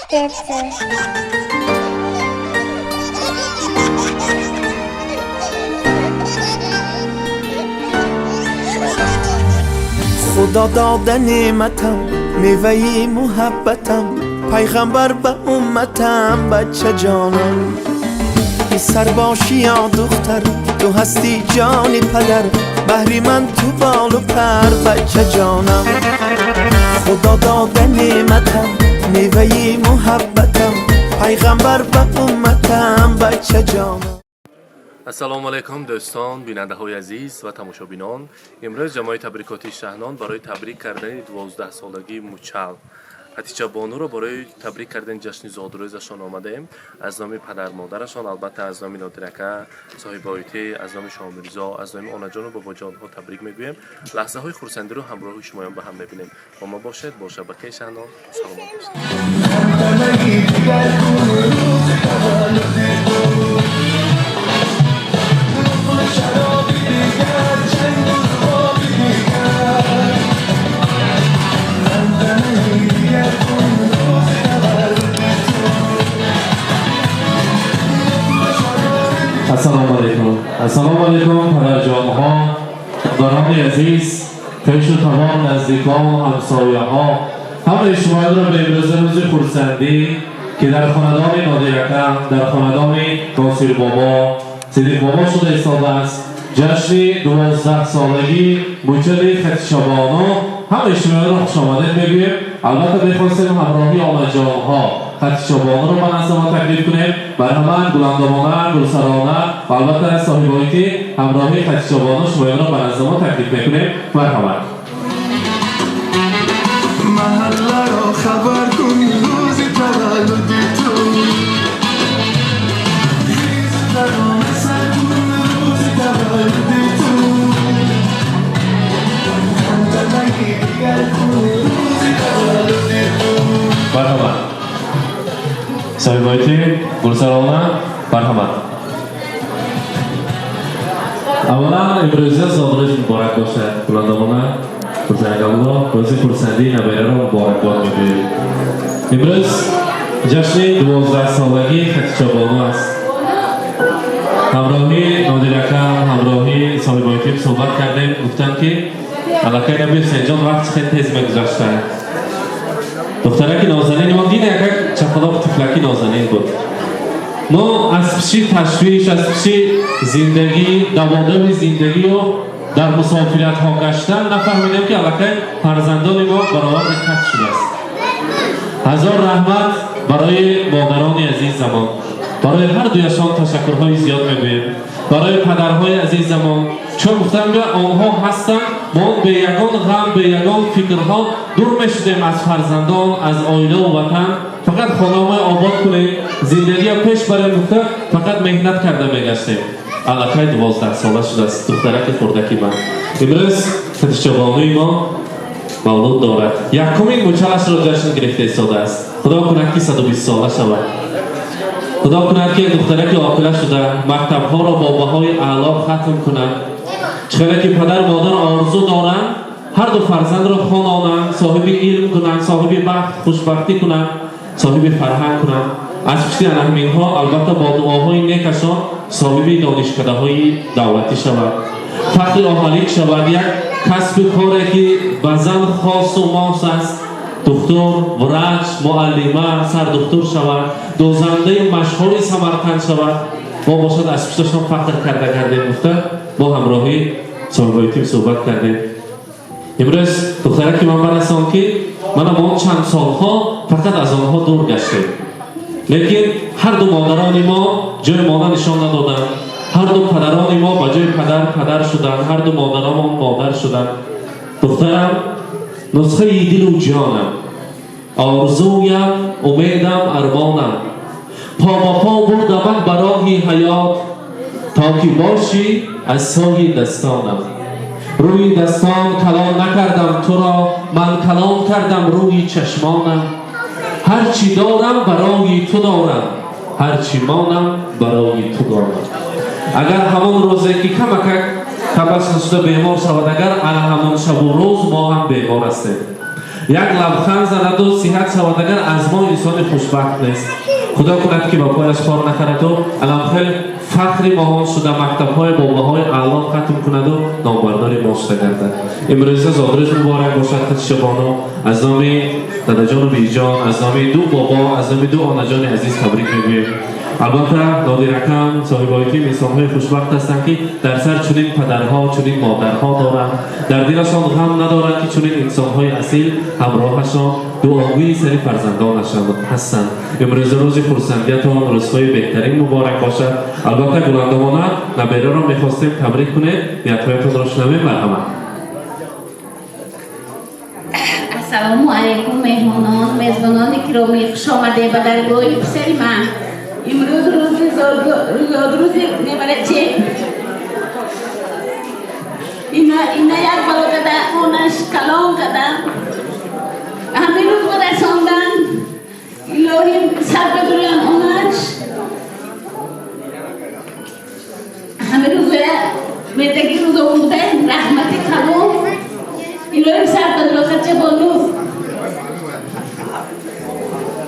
خدا داده نعمتم میوه محبتم، پیغمبر به امتم، بچه جانم. پسر باشی یا دختر، تو هستی جان پدر، بهری من تو بال و پر، بچه جانم. خدا داده نعمتم میوه محبتم، پیغمبر به امتم، بچه جانم. السلام علیکم دوستان، بیننده های عزیز و تماشابینان. امروز جمعی تبریکاتی شهنان برای تبریک کردن 12 سالگی موچل حتیجه بانو را برای تبریک کردن جشن زادروزشان آمده ایم. از نام پدر مادرشان، البته از نام نادرکه، صاحب آیتی، از نام شاه میرزا، از نام آنا جان و بابا جان ها تبریک میگویم. لحظه های خرسندی رو همراه شما با هم ببینیم. با ما باشید، با شبکه شهنان سلامت باشید. السلام علیکم پدر جان ها، داران عزیز، پیش و تمام نزدیکان و همسایه ها، همه شما را به امروز روز خرسندی که در خاندان نادرکه، در خاندان ناصر بابا، صدیق بابا شده ایستاده است، جشن 12 سالگی موچل حتیجه بانو، همه شما را خوش آمدید میگویم. البته میخواستیم همراهی آنا جان ها حتیجه بانو رو منظم تکلیف کنیم. برهمن، گلاندامانه، گلسرانه و البته صاحب آیتی همراهی حتیجه بانو شما را منظم تکلیف میکنیم. مرحبا. محله را خبر کن روز تولد تو، خیز ترانه سر کن روز تولد تو، خنده‌ای دیگر کن روز تولد تو. مرحبا. صاحب آیتی گلسرانه، مرحبا. اولا امروز زادروز مبارک باشد. گلاندامانه بزرگواران روز خرسندی نویره را مبارکباد میگوییم. امروز جشن 12 سالگی حتیجه بانو است. همراهی نادرکه، همراهی صاحب آیتی صحبت کردیم، گفتن که علاقه نبی حسین جان وقت خیلی تیز میگذشته. دخترک نازنین ما دیده یک چقدر طفلکی نازنین بود. ما از پیشی تشویش، از پیشی زندگی، دوادم زندگی و در مسافرت ها گشتن نفهمیدیم که علاقه فرزندان ما برابر دقت شده است. هزار رحمت برای مادران عزیزمان، برای هر دویشان تشکرهای زیاد میگوییم. برای پدرهای عزیزمان، چون گفتم که آنها هستند ما به یگان غم، به یگان فکرها دور میشدیم از فرزندان، از عائله و وطن. فقط خانه‌های آباد کنیم، زندگی پیش بریم، گفته فقط مهنت کرده میگشتیم. علاقه 12 ساله شده است دخترک خردکی من. امروز حتیجه بانوی ما مولود دارد. یکمین موچلش را جشن گرفته ایستاده است. خدا کند که 120 ساله شود. خدا کند که دخترک عاقله شده مکتب‌ها را با بهای اعلی ختم کند. چقدر که پدر مادر آرزو دارند هر دو فرزند را خوانانند، صاحب علم کنند، صاحب بخت خوشبختی کنند، صاحب فرهنگ کنند. از پشت همینها البته با دعاهای نیکشان صاحب دانشکده‌های دولتی شود، فقر آهلیک شود، یک کسب کاری که به زن خاص و ماس است. دکتر، ورش، معلمه، سردکتر شود، دوزنده مشهور سمرقند شود. ما باشد از پشتشان فخر کرده کردیم. گفته با همراهی صاحب آیتی صحبت کردیم. امروز دخترکی من برسان که ما چند سالها فقط از آنها دور گشتیم، لیکن هر دو مادران ما جای مادر نشان ندادند. هر دو پدران ما با جای پدر شدند. هر دو مادران ما مادر شدند. دخترم نسخه دل و جانم، آرزویم، امیدم، ارمانم، پا با پا بردمت برای حیات تا که باشی از سایه دستانم. روی دستان کلام نکردم تو را، من کلام کردم روی چشمانم. هرچی دارم برای تو دارم، هرچی مانم برای تو دارم. اگر همان روزی که کمک تبسم شده بیمار شود، اگر همان شب و روز ما هم بیمار هستیم. یک لبخند زند و صحت شود اگر از ما انسان خوشبخت نیست. خدا کند که با پایش کار نکند و الان فخر ماهان شده مکتب‌های باباهای اعلام ختم کند و نامبردار ما شده گردد. امروز زادروز مبارک باشد خدیجه بانو. از نام دادا جان و بی جان، از نام دو بابا، از نام دو آنا جان عزیز تبریک میگویم. البته دادی رقم صاحبایی که انسان‌های خوشبخت هستند که در سر چنین پدرها چنین مادرها دارند، در دلشان غم ندارند که چنین انسان‌های اصیل همراهشان دعاگوی سری فرزندانشان هستند. امروز روز خرسندیتان روزهای بهترین مبارک باشد. البته گلندامانه نبیره را می‌خواستیم تبریک کنیم. یکایتان را شنویم. مرحبا. السلام علیکم مهمانان، میزبانان گرامی، خوش آمده به درگاه پسر من. امروز روز میبرچه اینا یک بالا کده اونش کلام کده همین روز برساندن الهی سر بدرویان اونش همین روز میتگی روز اونده رحمت کلام الهی سر بدرو خچه بانو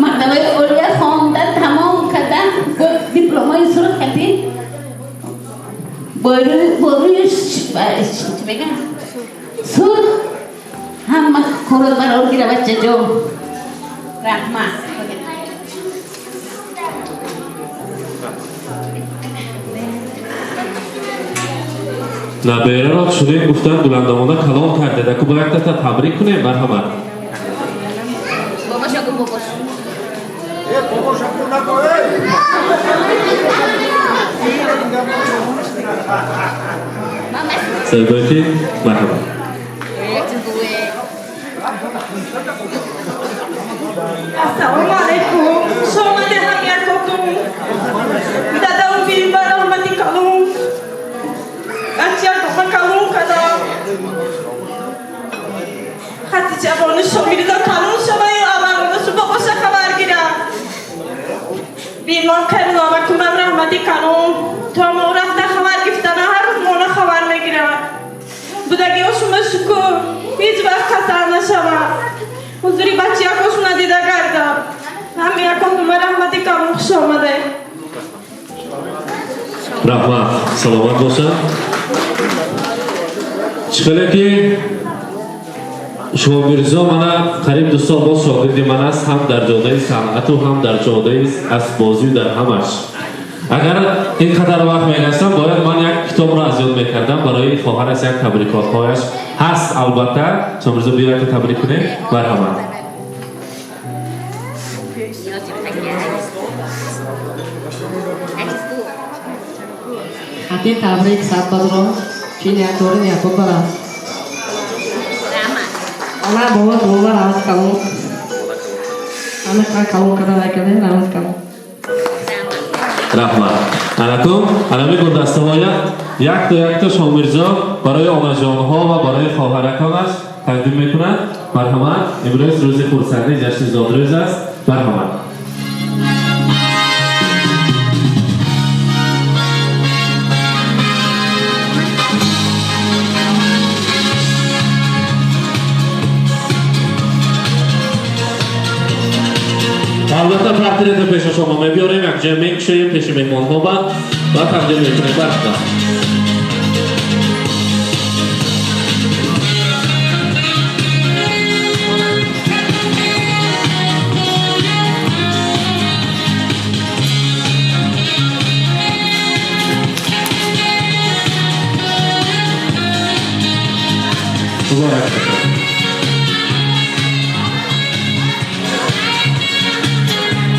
مکتبه اولیا خواندن تمام کردن دیپلمای سرخ کردین برویش بگم سرخ هم خورد برار گیره بچه جو رحمت نبیره را چنین گفتن بلندامانه کلام کرده که باید تا تبریک کنیم. مرحبا. بابا شکر بابا سرگاهی مرحبا. السلام علیکم. شما ده هم یکاتون دادا و بی برحمتی کلون بچه کفا کلون کدا خطیچه بانو شمیریدا کلون شما یا آبانو شو باباشا خبر گیرم بیمان کردن آبا کنم رحمتی کلون تا ما رفته خبر گفتن هر روز مونا خبر میگیرم بودگی ها شما شکر هیچ وقت خسر نشما حضوری بچه ها خوش ندیده گردم همه یکم دومه رحمتی کلون خوش آمده. رحمت سلامت باشد. چخیلی که شما میرزا من قریب 2 سال باز شاگردی من است، هم در جاده صنعت و هم در جاده اسبازی و در همش. اگر اینقدر وقت میگستم باید من یک کتاب را از یاد میکردم برای خواهرش یک تبریکات هایش هست. البته شما میرزا بیاید تبریک کنید. مرحبا. Hati tabrik sabadro kini atorin ya kubara. Ana bawa rahat kamu. Ana kamu kata lagi rahat kamu. رحمت. الکم الان میگم دسته‌هایم یک تا شما میرزا برای آنجان‌ها و برای خواهرکانش تقدیم میکنند. مرحمت. امروز روز خرسندی جشن زادروز است. مرحمت. البته پرتیره تا پیش شما میبیاریم یک جمع میکشیم پیش مهمان ها و تقدیم میکنیم. برخدا.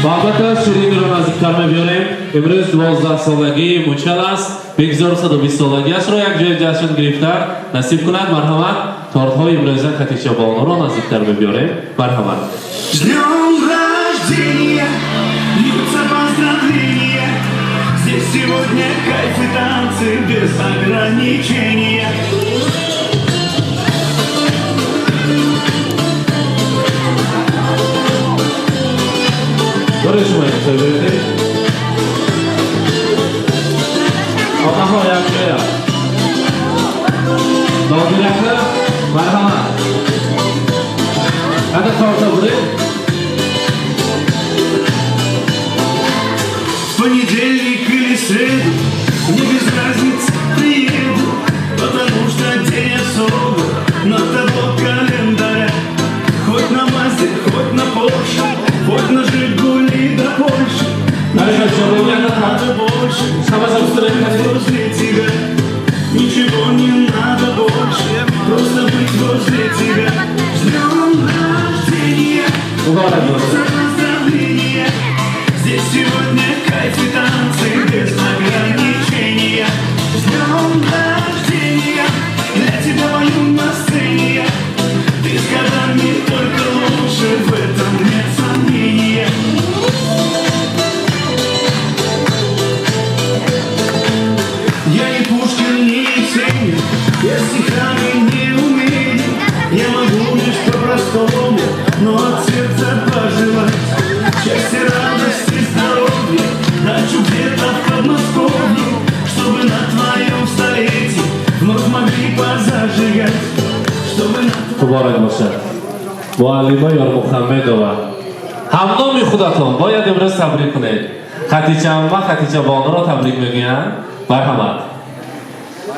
البته شیرینی رو نزدیکتر می‌بینیم. امروز 12 سالگی موچل است. بگذار 120 سالگیش رو یک جای جشن گرفته نصیب کند. مرحمت. تارت‌های امروزه خدیجه بانو رو نزدیکتر می‌بینیم. مرحمت. С днем рождения, льются поздравления. Здесь сегодня кайф и танцы без ограничения. Görüşmeyin sevgili. Allah'a yakışıyor. Doğru yakın. Merhaba. каута буде. В понедельник или среду мне без разницы приеду, потому что день особый на того календаря. Хоть на Мазде, хоть на Порше, хоть на Жигули до Польши. Не надо больше, возле тебя. Ничего не надо больше, просто быть возле тебя. С днем рождения, поздравления. Здесь сегодня кайф и танцы без ограничения. С днем рождения, для тебя пою на сцене. Ты с годами только лучше, в этом нет сомнения. Я не Пушкин, не Есенин, я стихами не умею. Я могу лишь по-простому, но от сердца пожелать счастья, радости, здоровья, дачу где-то в Подмосковье, чтобы на твоем столетии вновь могли позажигать, чтобы на مبارک باشد. معلمه یار محمدова همنام خودتون باید امروز تبریک کنید. خطیچه امه خطیچه بانو را تبریک میگویند. مرحمت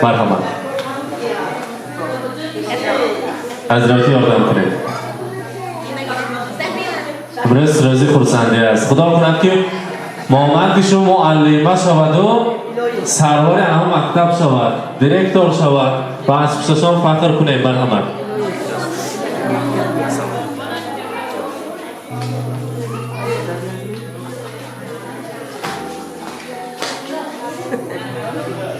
مرحمت حضراتی یاردم کنید. امروز روزی خرسندی است. خدا کند که مامدشون معلمه شود و سرور هم مکتب شود، دیرکتور شود و از پیششان فخر کنید. مرحمت.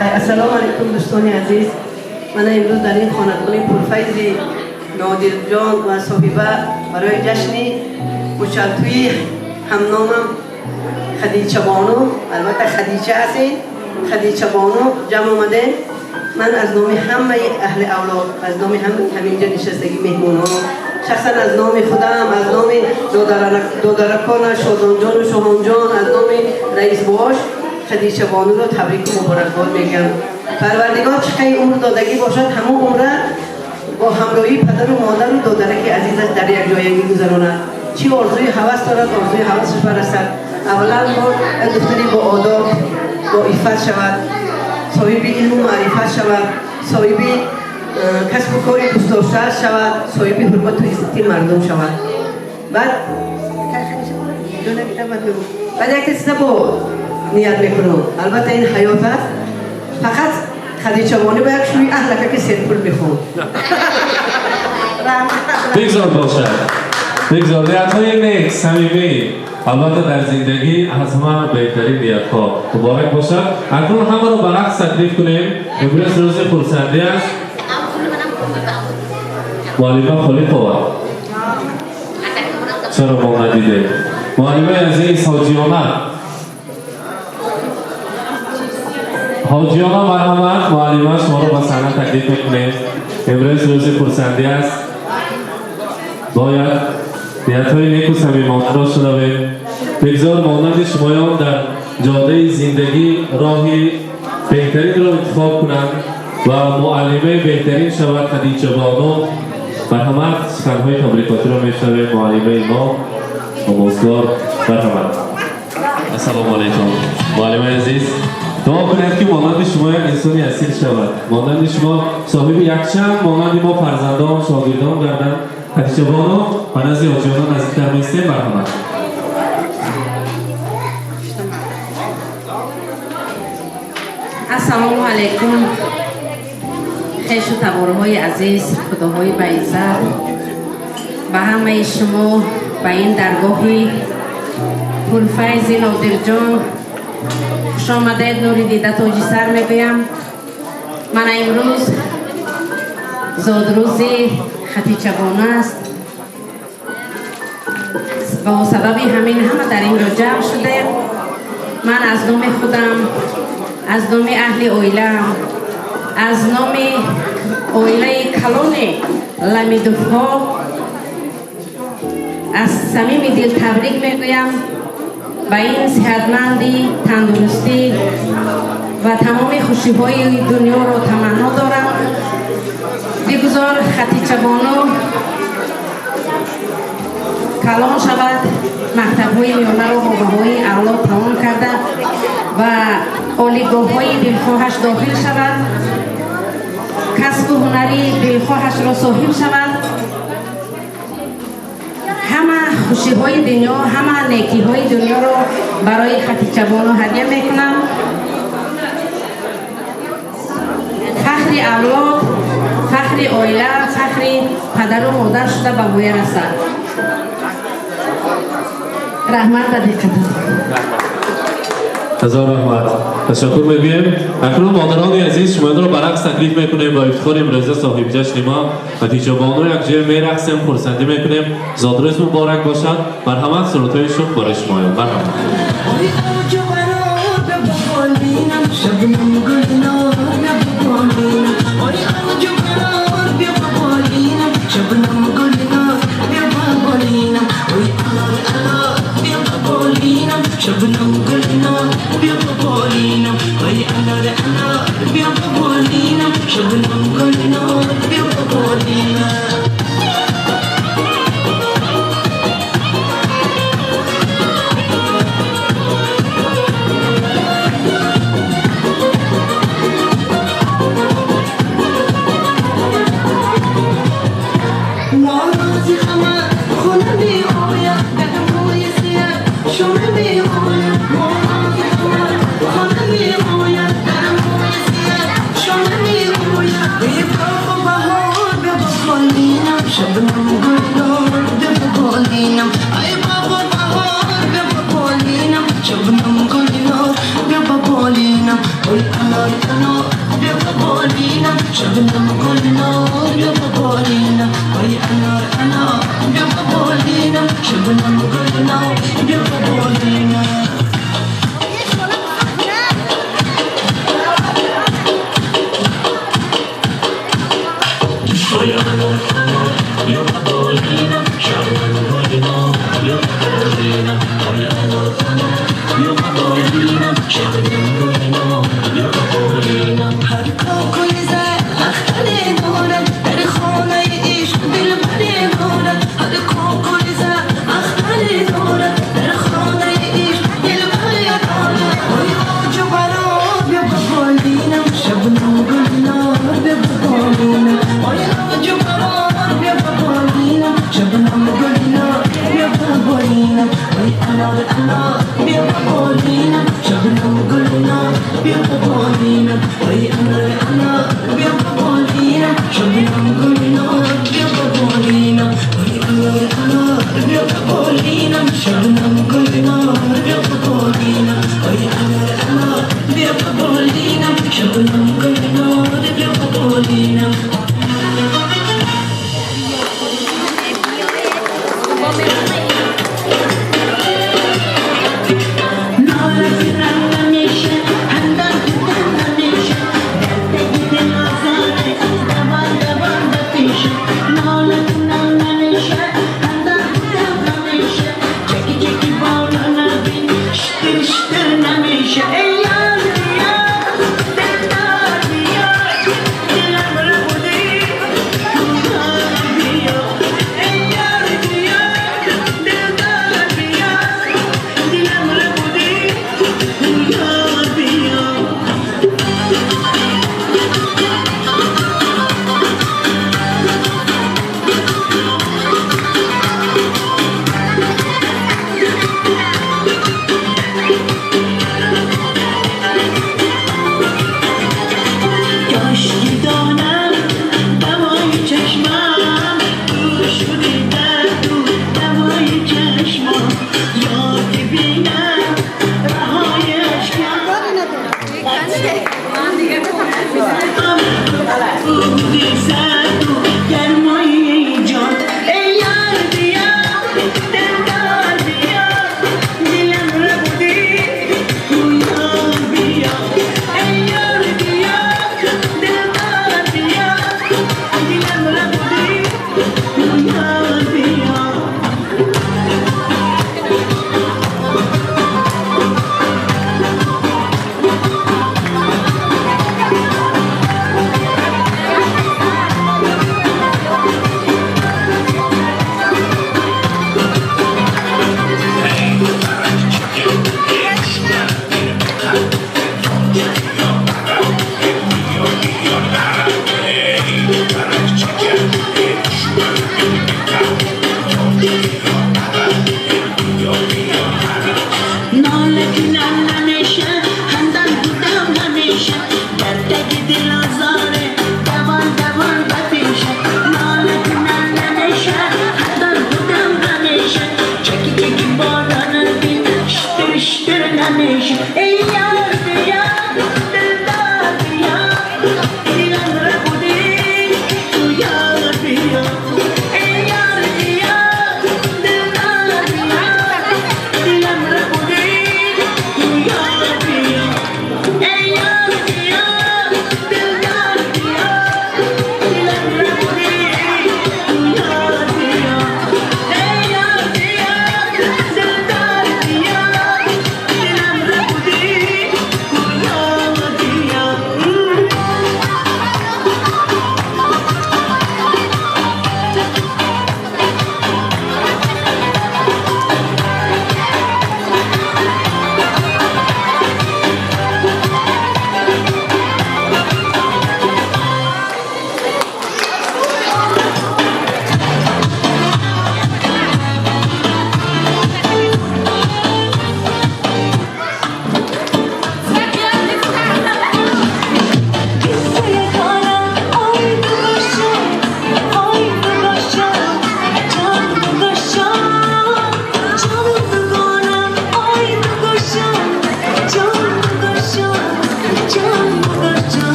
السلام علیکم دوستان عزیز. من امروز در این خانقاه پرفیض نادر جان و صاحبه برای جشن مچلتوی همنامم خدیجه بانو، البته خدیجه هستین، خدیجه بانو جمع آمده. من از نام همه اهل اولاد، از نام همینجا نشستگی مهمون ها، شخصا از نام خودم، از نام دادرکان شادان جان و شاهان جان، از نام رئیس باش خدیجه بانو را تبریک و مبارکباد میگم. پروردگار چقدر عمر دادگی باشد، همون عمر با همراهی پدر و مادر و دادرک عزیزش در یک جایگی گذراند. چی آرزوی هوس دارد، آرزوی هوسش برسد. اولا ما دختری با آداب، با عفت شود، صاحب علم و معرفت شود، صاحب کسب و کاری دوست داشته شود، صاحب حرمت و عزت مردم شود. بعد یک چیز با نیت میکنم، البته این حیات است، فقط خدیجه بانو باید شوی اهلکه که سرپول میخون. بگذار باشد، بگذار نیت‌های نیک، صمیمی، البته در زندگی از همه بهترین نیت‌ها. مبارک باشد. اکنون همه رو به رقص تکلیف کنیم. امروز روز خرسندی است. معلمه خلیقова چرا ما ندیده؟ معلمه عزیز حاجیانه مرحمت. معلمه شما رو به صحنه تکلیف میکنیم. امروز روز خرسندی است. باید نیت‌های نیک و صمیمانه را شنویم. بگذار مانند شمایان در جاده زندگی راهی بهترین را انتخاب کنند و معلمه بهترین شود. خدیجه بانو مرحمت. سخنهای تبریکاتی را میشنویم. معلمه ما آموزگار مرحمت. السلام علیکم. معلمه عزیز دعا کنید که مانند شما یک انسانی اصیل شود، مانند شما صاحب یک چند، مانند ما فرزندان شاگردان گردند. خدیجه بانو و نزد حاجیانان نزدیکتر می‌ایستیم. مرحمت. السلام علیکم. خیش و تبارهای عزیز، خداهای بعزت و همه شما به این درگاهی پرفیض نادر جان خوش آمدید. نوری دیده تاجی سر میگویم. من امروز زادروز خدیجه بانو است. با سبب همین همه در اینجا جمع شده. من از نام خودم، از نام اهل اویلم، از نام اویله کلان لمیدوفها از صمیم دل تبریک میگویم به این صحتمندی، تندرستی و تمام خوشی‌های دنیا را تمنا دارم. بگذار خدیجه بانو کلان شود، مکتب‌های میانه را با بهای اعلی تمام کرده و عالیگاه‌های دلخواهش داخل شود، کسب هنری دلخواهش را صاحب شود، همه خوشی‌های دنیا، همه نیکی‌های دنیا را برای خطیچه بانو هدیه میکنم. فخر اولاد، فخر عائله، فخر پدر و مادر شده به بوی رسد. رحمت و دقتتون. هزار رحمت. تشکر می‌گویم. اکنون مادران عزیز شما را برعکس تکلیف میکنیم با افتخار امروزه صاحب جشن ما خدیجه بانو یک جای میرقصیم، خرسندی میکنیم. زادروز مبارک باشد. مرحمت، سرودهای شکر برای شما. مرحمت. شبنم گلنا بیا ببالینم وای انا بیا ببالینم شبنم گلنا بیا ببالینم نازی خمر خونه می آید دلم روی سیاه شونه می آید نازی خمر خونه می آید دلم روی سیاه شونه می آید بی باغ و بهار بیا ببالینم شبنم گلنار بیا ببالینم ای باغ و بهار بیا ببالینم شبنم گلنار بیا ببالینم ای انا بیا ببالینم شبنم گلنار بیا ببالینم ای انا بیا ببالینم شبنم گلنار بیا ببالینم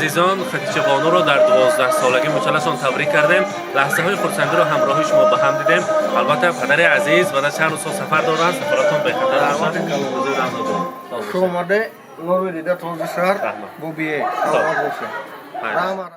عزیزان خدیجه بانو رو در 12 سالگی مچالشان تبریک کردیم. لحظه های خرسندی رو همراهی شما با هم دیدیم. البته پدر عزیز و چند روز سفر دارن، سفراتون به خطر شما ده نور دیده تو بسیار بو بیه